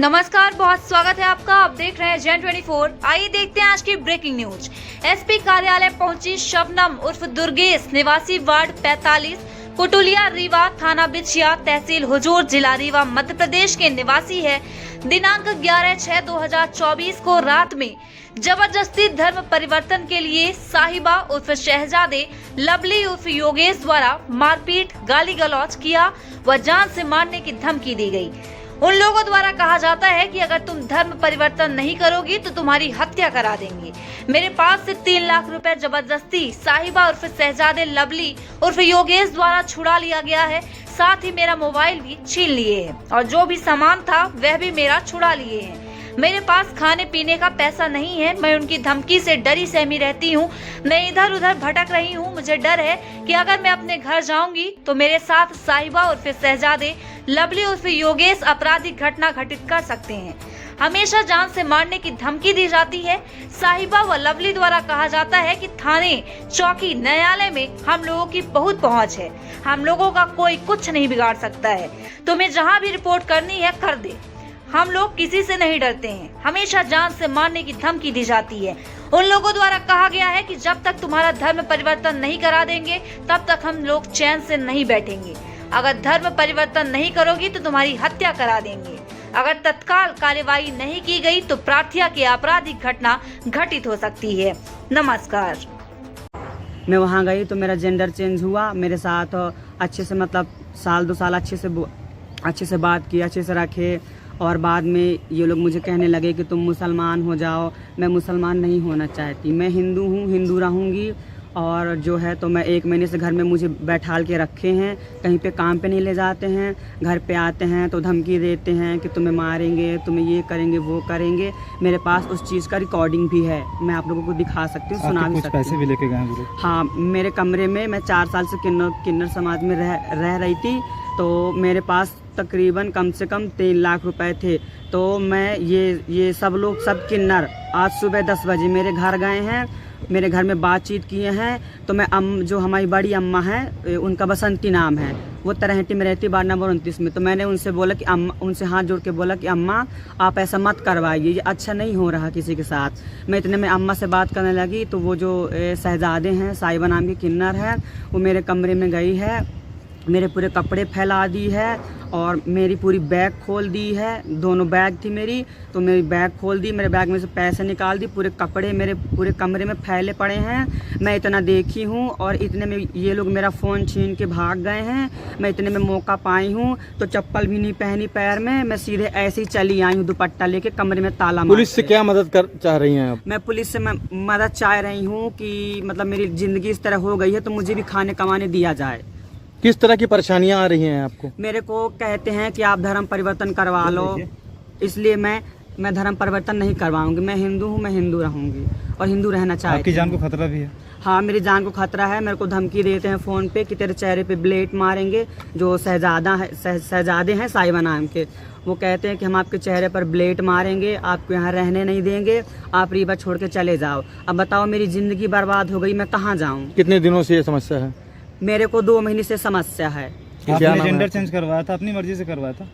नमस्कार, बहुत स्वागत है आपका। आप देख रहे हैं जन 24। आइए देखते हैं आज की ब्रेकिंग न्यूज। एसपी कार्यालय पहुंची शबनम उर्फ दुर्गेश, निवासी वार्ड 45, कुटुलिया रीवा, थाना बिछिया, तहसील हुजूर, जिला रीवा, मध्य प्रदेश के निवासी है। दिनांक 11/6/2024 को रात में जबरदस्ती धर्म परिवर्तन के लिए साहिबा उर्फ शहजादे लवली उर्फ योगेश द्वारा मारपीट, गाली गलौज किया व जान से मारने की धमकी दी गई। उन लोगों द्वारा कहा जाता है कि अगर तुम धर्म परिवर्तन नहीं करोगी तो तुम्हारी हत्या करा देंगे। मेरे पास से 3 लाख रुपए जबरदस्ती साहिबा उर्फ शहजादे लवली उर्फ योगेश द्वारा छुड़ा लिया गया है। साथ ही मेरा मोबाइल भी छीन लिए हैं और जो भी सामान था वह भी मेरा छुड़ा लिए हैं। मेरे पास खाने पीने का पैसा नहीं है। मैं उनकी धमकी से डरी सहमी रहती हूँ। मैं इधर उधर भटक रही हूँ। मुझे डर है कि अगर मैं अपने घर जाऊंगी तो मेरे साथ साहिबा उर्फ शहजादे लवली उर्फ योगेश आपराधिक घटना घटित कर सकते हैं। हमेशा जान से मारने की धमकी दी जाती है। साहिबा व लवली द्वारा कहा जाता है कि थाने, चौकी, न्यायालय में हम लोगों की बहुत पहुंच है। हम लोगों का कोई कुछ नहीं बिगाड़ सकता है। तुम्हें जहां भी रिपोर्ट करनी है कर दे। हम लोग किसी से नहीं डरते हैं। हमेशा जान से मारने की धमकी दी जाती है। उन लोगों द्वारा कहा गया है कि जब तक तुम्हारा धर्म परिवर्तन नहीं करा देंगे तब तक हम लोग चैन से नहीं बैठेंगे। अगर धर्म परिवर्तन नहीं करोगी तो तुम्हारी हत्या करा देंगे। अगर तत्काल कार्यवाही नहीं की गई तो प्रार्थना की आपराधिक घटना घटित हो सकती है। नमस्कार। मैं वहाँ गई तो मेरा जेंडर चेंज हुआ। मेरे साथ अच्छे से मतलब 1-2 साल अच्छे से बात की, अच्छे से रखे। और बाद में ये लोग मुझे कहने लगे कि तुम मुसलमान हो जाओ। मैं मुसलमान नहीं होना चाहती। मैं हिंदू हूँ, हिंदू रहूँगी। और जो है तो मैं 1 महीने से घर में मुझे बैठाल के रखे हैं। कहीं पे काम पे नहीं ले जाते हैं। घर पे आते हैं तो धमकी देते हैं कि तुम्हें मारेंगे, तुम्हें ये करेंगे, वो करेंगे। मेरे पास उस चीज़ का रिकॉर्डिंग भी है। मैं आप लोगों को दिखा सकती हूँ, सुना भी सकती हूँ। पैसे भी लेके गए हैं? हाँ, मेरे कमरे में मैं 4 साल से किन्नर समाज में रह रही थी। तो मेरे पास तकरीबन कम से कम 3 लाख रुपए थे। तो मैं ये सब लोग, सब किन्नर आज सुबह 10 बजे मेरे घर गए हैं, मेरे घर में बातचीत किए हैं। तो मैं जो हमारी बड़ी अम्मा है, उनका बसंती नाम है, वो तरहटी में रहती, वार्ड नंबर 29 में। तो मैंने उनसे बोला कि अम्मा, उनसे हाथ जोड़ के बोला कि अम्मा आप ऐसा मत करवाइए, ये अच्छा नहीं हो रहा किसी के साथ। मैं इतने में अम्मा से बात करने लगी तो वो जो शहजादे हैं, साहिबा नाम की किन्नर है, वो मेरे कमरे में गई है, मेरे पूरे कपड़े फैला दी है और मेरी पूरी बैग खोल दी है। दोनों बैग थी मेरी, तो मेरी बैग खोल दी, मेरे बैग में से पैसे निकाल दी। पूरे कपड़े मेरे पूरे कमरे में फैले पड़े हैं। मैं इतना देखी हूँ और इतने में ये लोग मेरा फ़ोन छीन के भाग गए हैं। मैं इतने में मौका पाई हूँ तो चप्पल भी नहीं पहनी पैर में, मैं सीधे ऐसे ही चली आई हूँ दुपट्टा लेके, कमरे में ताला मार। पुलिस से क्या मदद चाह रही हैं आप? मैं पुलिस से मदद चाह रही हूँ कि मतलब मेरी ज़िंदगी इस तरह हो गई है तो मुझे भी खाने कमाने दिया जाए। किस तरह की परेशानियां आ रही हैं आपको? मेरे को कहते हैं कि आप धर्म परिवर्तन करवा लो, इसलिए मैं धर्म परिवर्तन नहीं करवाऊंगी। मैं हिंदू हूँ, मैं हिंदू रहूंगी और हिंदू रहना चाहती हूँ। आपकी जान को खतरा भी है? हाँ, मेरी जान को खतरा है। मेरे को धमकी देते हैं फ़ोन पे कि तेरे चेहरे पे ब्लेड मारेंगे। जो शहजादे हैं साहिबा नाम के, वो कहते हैं कि हम आपके चेहरे पर ब्लेड मारेंगे, आपको यहाँ रहने नहीं देंगे, आप रीवा छोड़ के चले जाओ। अब बताओ, मेरी ज़िंदगी बर्बाद हो गई, मैं कहाँ जाऊँ? कितने दिनों से ये समस्या है? मेरे को 2 महीने से समस्या है। आपने जेंडर चेंज करवाया था? अपनी मर्जी से करवाया था?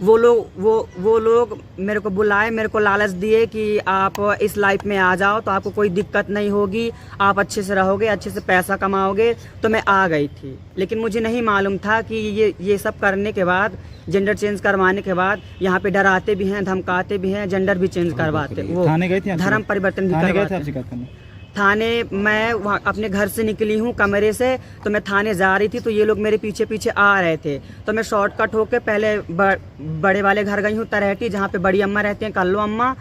वो लोग मेरे को बुलाए, मेरे को लालच दिए कि आप इस लाइफ में आ जाओ तो आपको कोई दिक्कत नहीं होगी, आप अच्छे से रहोगे, अच्छे से पैसा कमाओगे। तो मैं आ गई थी, लेकिन मुझे नहीं मालूम था कि ये सब करने के बाद, जेंडर चेंज करवाने के बाद यहाँ पे डराते भी हैं, धमकाते भी हैं, जेंडर भी चेंज करवाते। वो थाने गई थी? धर्म परिवर्तन भी करवाते। थाने मैं वहाँ अपने घर से निकली हूँ कमरे से, तो मैं थाने जा रही थी तो ये लोग मेरे पीछे पीछे आ रहे थे। तो मैं शॉर्टकट होके पहले बड़े वाले घर गई हूँ, तरहटी, जहाँ पे बड़ी अम्मा रहती हैं, कल्लो अम्मा।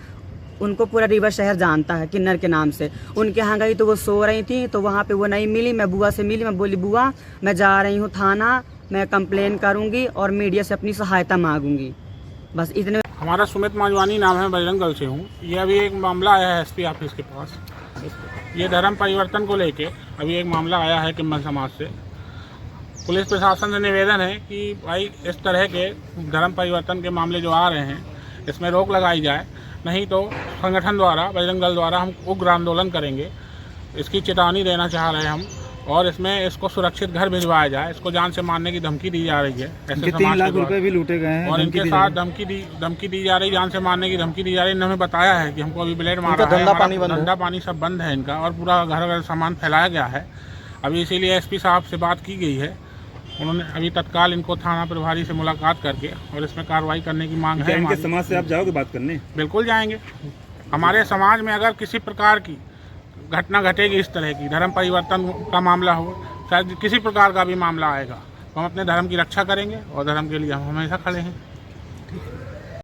उनको पूरा रीवा शहर जानता है किन्नर के नाम से। उनके यहाँ गई तो वो सो रही थी, तो वहाँ पे वो नहीं मिली। मैं बुआ से मिली, मैं बोली बुआ मैं जा रही हूँ थाना, मैं कंप्लेन करूँगी और मीडिया से अपनी सहायता मांगूंगी। बस इतने। हमारा सुमित मांजवानी नाम है, बजरंगल से हूँ। ये अभी एक मामला आया है एसपी ऑफिस के पास। ये धर्म परिवर्तन को लेके अभी एक मामला आया है किन्नर समाज से। पुलिस प्रशासन से निवेदन है कि भाई इस तरह के धर्म परिवर्तन के मामले जो आ रहे हैं इसमें रोक लगाई जाए, नहीं तो संगठन द्वारा, बजरंग दल द्वारा हम उग्र आंदोलन करेंगे। इसकी चेतावनी देना चाह रहे हैं हम। और इसमें इसको सुरक्षित घर भिजवाया जाए। इसको जान से मारने की धमकी दी जा रही है। ऐसे इनके 3 लाख रुपए भी लूटे गए हैं और धमकी इनके दी साथ जा रही धमकी दी जा रही, जान से मारने की धमकी दी जा रही। इन्होंने बताया है कि हमको अभी ब्लेड मारा है, धंधा पानी बंद है। धंधा पानी सब बंद है इनका, और पूरा घर सामान फैलाया गया है। अभी इसीलिए एसपी साहब से बात की गई है। उन्होंने अभी तत्काल इनको थाना प्रभारी से मुलाकात करके और इसमें कार्रवाई करने की मांग है। इनके समाज से आप जाओगे बात करने? बिल्कुल जाएंगे। हमारे समाज में अगर किसी प्रकार की घटना घटेगी, इस तरह की धर्म परिवर्तन का मामला हो, शायद किसी प्रकार का भी मामला आएगा, तो हम अपने धर्म की रक्षा करेंगे और धर्म के लिए हम हमेशा खड़े हैं।